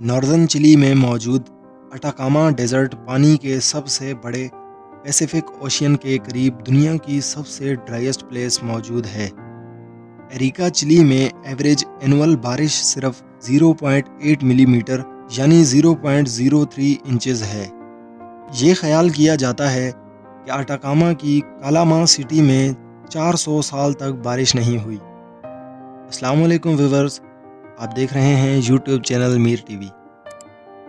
Northern چلی میں موجود اٹاکاما ڈیزرٹ پانی کے سب سے بڑے پیسیفک اوشین کے قریب دنیا کی سب سے ڈرائیسٹ پلیس موجود ہے۔ ایریکا چلی میں ایوریج اینول بارش صرف 0.8 ملی میٹر یعنی 0.03 انچز ہے۔ یہ خیال کیا جاتا ہے کہ اٹاکاما کی کالاما سٹی میں 400 سال تک بارش نہیں ہوئی۔ السلام علیکم ویورز، آپ دیکھ رہے ہیں یوٹیوب چینل میر ٹی وی۔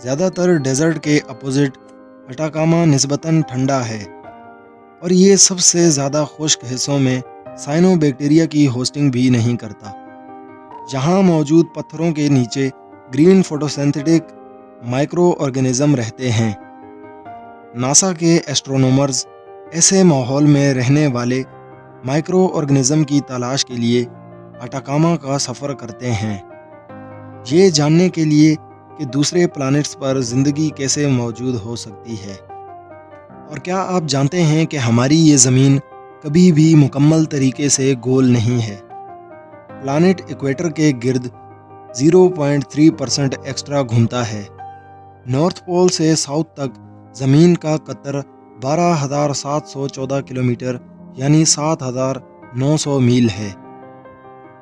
زیادہ تر ڈیزرٹ کے اپوزٹ اٹاکاما نسبتاً ٹھنڈا ہے اور یہ سب سے زیادہ خشک حصوں میں سائنو بیکٹیریا کی ہوسٹنگ بھی نہیں کرتا۔ یہاں موجود پتھروں کے نیچے گرین فوٹوسینتھیٹک مائکرو آرگینزم رہتے ہیں۔ ناسا کے ایسٹرونومرز ایسے ماحول میں رہنے والے مائکرو آرگینزم کی تلاش کے لیے اٹاکاما کا سفر کرتے ہیں، یہ جاننے کے لیے کہ دوسرے پلانٹس پر زندگی کیسے موجود ہو سکتی ہے۔ اور کیا آپ جانتے ہیں کہ ہماری یہ زمین کبھی بھی مکمل طریقے سے گول نہیں ہے۔ پلانٹ ایکویٹر کے گرد 0.3% ایکسٹرا گھومتا ہے۔ نارتھ پول سے ساؤتھ تک زمین کا قطر 12,714 کلومیٹر یعنی 7,900 میل ہے،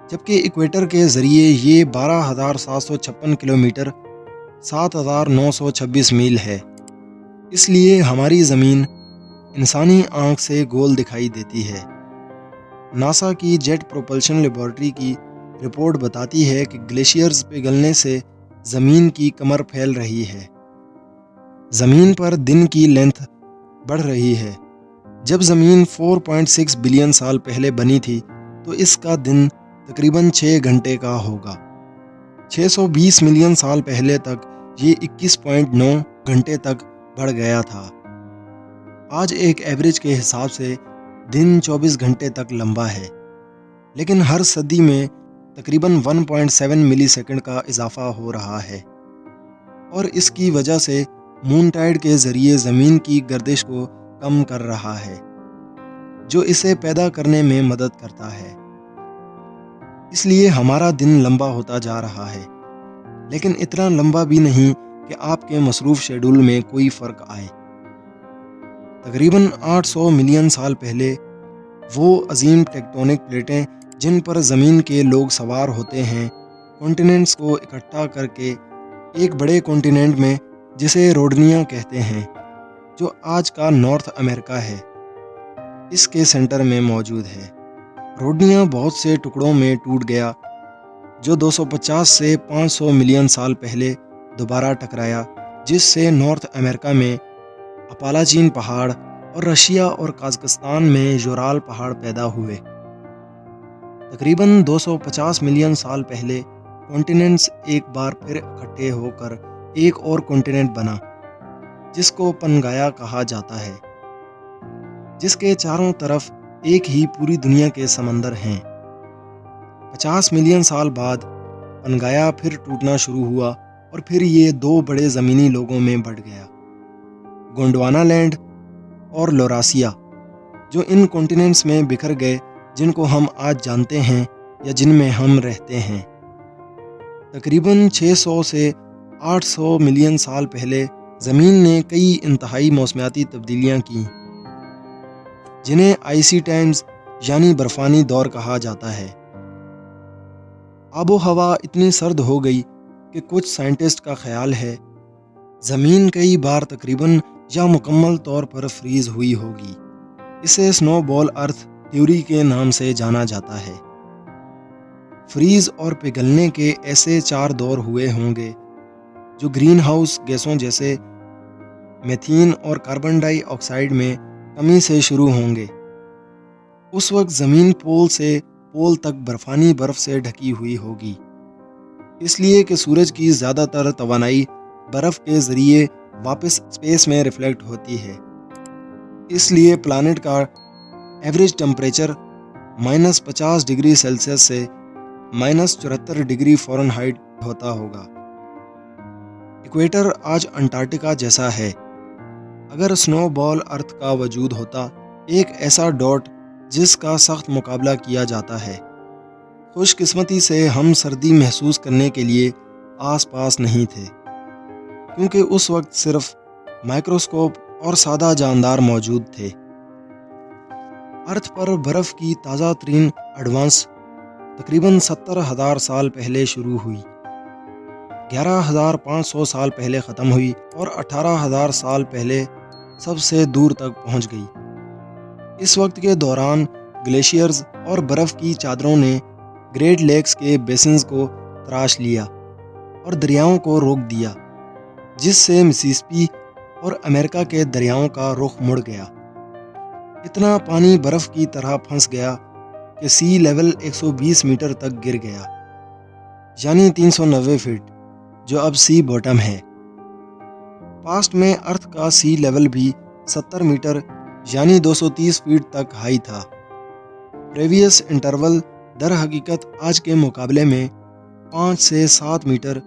جبکہ ایکویٹر کے ذریعے یہ 12,756 کلومیٹر 7,926 میل ہے۔ اس لیے ہماری زمین انسانی آنکھ سے گول دکھائی دیتی ہے۔ ناسا کی جیٹ پروپلشن لیبارٹری کی رپورٹ بتاتی ہے کہ گلیشیئرز پگھلنے سے زمین کی کمر پھیل رہی ہے۔ زمین پر دن کی لینتھ بڑھ رہی ہے۔ جب زمین 4.6 بلین سال پہلے بنی تھی تو اس کا دن تقریباً 6 گھنٹے کا ہوگا۔ 620 ملین سال پہلے تک یہ 21.9 گھنٹے تک بڑھ گیا تھا۔ آج ایک ایوریج کے حساب سے دن 24 گھنٹے تک لمبا ہے، لیکن ہر صدی میں تقریباً 1.7 ملی سیکنڈ کا اضافہ ہو رہا ہے، اور اس کی وجہ سے مون ٹائڈ کے ذریعے زمین کی گردش کو کم کر رہا ہے، جو اسے پیدا کرنے میں مدد کرتا ہے۔ اس لیے ہمارا دن لمبا ہوتا جا رہا ہے، لیکن اتنا لمبا بھی نہیں کہ آپ کے مصروف شیڈول میں کوئی فرق آئے۔ تقریباً 800 ملین سال پہلے وہ عظیم ٹیکٹونک پلیٹیں جن پر زمین کے لوگ سوار ہوتے ہیں، کانٹیننٹس کو اکٹھا کر کے ایک بڑے کانٹیننٹ میں جسے روڈنیا کہتے ہیں، جو آج کا نارتھ امریکہ ہے، اس کے سینٹر میں موجود ہے۔ روڈنیا بہت سے ٹکڑوں میں ٹوٹ گیا، جو 250 سے 500 ملین سال پہلے دوبارہ ٹکرایا، جس سے نارتھ امریکہ میں اپالاچین پہاڑ اور رشیا اور قازقستان میں یورال پہاڑ پیدا ہوئے۔ تقریباً 250 ملین سال پہلے کانٹیننٹس ایک بار پھر اکٹھے ہو کر ایک اور کانٹیننٹ بنا، جس کو پنگایا کہا جاتا ہے، جس کے چاروں طرف ایک ہی پوری دنیا کے سمندر ہیں۔ 50 ملین سال بعد پنگایا پھر ٹوٹنا شروع ہوا اور پھر یہ دو بڑے زمینی لوگوں میں بٹ گیا، گونڈوانا لینڈ اور لوراسیا، جو ان کانٹیننٹس میں بکھر گئے جن کو ہم آج جانتے ہیں یا جن میں ہم رہتے ہیں۔ تقریباً 600 سے 800 ملین سال پہلے زمین نے کئی انتہائی موسمیاتی تبدیلیاں کیں، جنہیں آئسی ٹائمز یعنی برفانی دور کہا جاتا ہے۔ آب و ہوا اتنی سرد ہو گئی کہ کچھ سائنٹسٹ کا خیال ہے زمین کئی بار تقریباً یا مکمل طور پر فریز ہوئی ہوگی۔ اسے سنو بال ارتھ تھیوری کے نام سے جانا جاتا ہے۔ فریز اور پگھلنے کے ایسے 4 دور ہوئے ہوں گے جو گرین ہاؤس گیسوں جیسے میتھین اور کاربن ڈائی آکسائیڈ میں کمی سے شروع ہوں گے۔ اس وقت زمین پول سے پول تک برفانی برف سے ڈھکی ہوئی ہوگی، اس لیے کہ سورج کی زیادہ تر توانائی برف کے ذریعے واپس اسپیس میں ریفلیکٹ ہوتی ہے۔ اس لیے پلانٹ کا ایوریج ٹمپریچر -50 ڈگری سیلسیس سے -74 ڈگری فارنہائٹ ہوتا ہوگا۔ ایکویٹر آج انٹارکٹیکا جیسا ہے۔ اگر سنو بال ارتھ کا وجود ہوتا، ایک ایسا ڈاٹ جس کا سخت مقابلہ کیا جاتا ہے۔ خوش قسمتی سے ہم سردی محسوس کرنے کے لیے آس پاس نہیں تھے، کیونکہ اس وقت صرف مائکروسکوپ اور سادہ جاندار موجود تھے۔ ارتھ پر برف کی تازہ ترین ایڈوانس تقریباً 70,000 سال پہلے شروع ہوئی، 11,500 سال پہلے ختم ہوئی اور 18,000 سال پہلے سب سے دور تک پہنچ گئی۔ اس وقت کے دوران گلیشیئرز اور برف کی چادروں نے گریٹ لیکس کے بیسنز کو تراش لیا اور دریاؤں کو روک دیا، جس سے مسیسپی اور امریکہ کے دریاؤں کا رخ مڑ گیا۔ اتنا پانی برف کی طرح پھنس گیا کہ سی لیول 120 میٹر تک گر گیا، یعنی 390 فٹ، جو اب سی باٹم ہے۔ پاسٹ میں ارتھ کا سی لیول بھی 70 میٹر یعنی 230 فٹ تک ہائی تھا۔ پریویس انٹرول در حقیقت آج کے مقابلے میں 5 سے 7 میٹر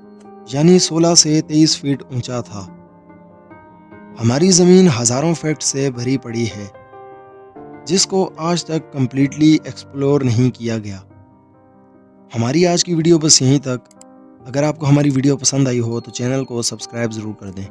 یعنی 16 سے 23 فٹ اونچا تھا۔ ہماری زمین ہزاروں فیکٹ سے بھری پڑی ہے، جس کو آج تک کمپلیٹلی ایکسپلور نہیں کیا گیا۔ ہماری آج کی ویڈیو بس یہیں تک۔ اگر آپ کو ہماری ویڈیو پسند آئی ہو تو چینل کو سبسکرائب ضرور کر دیں۔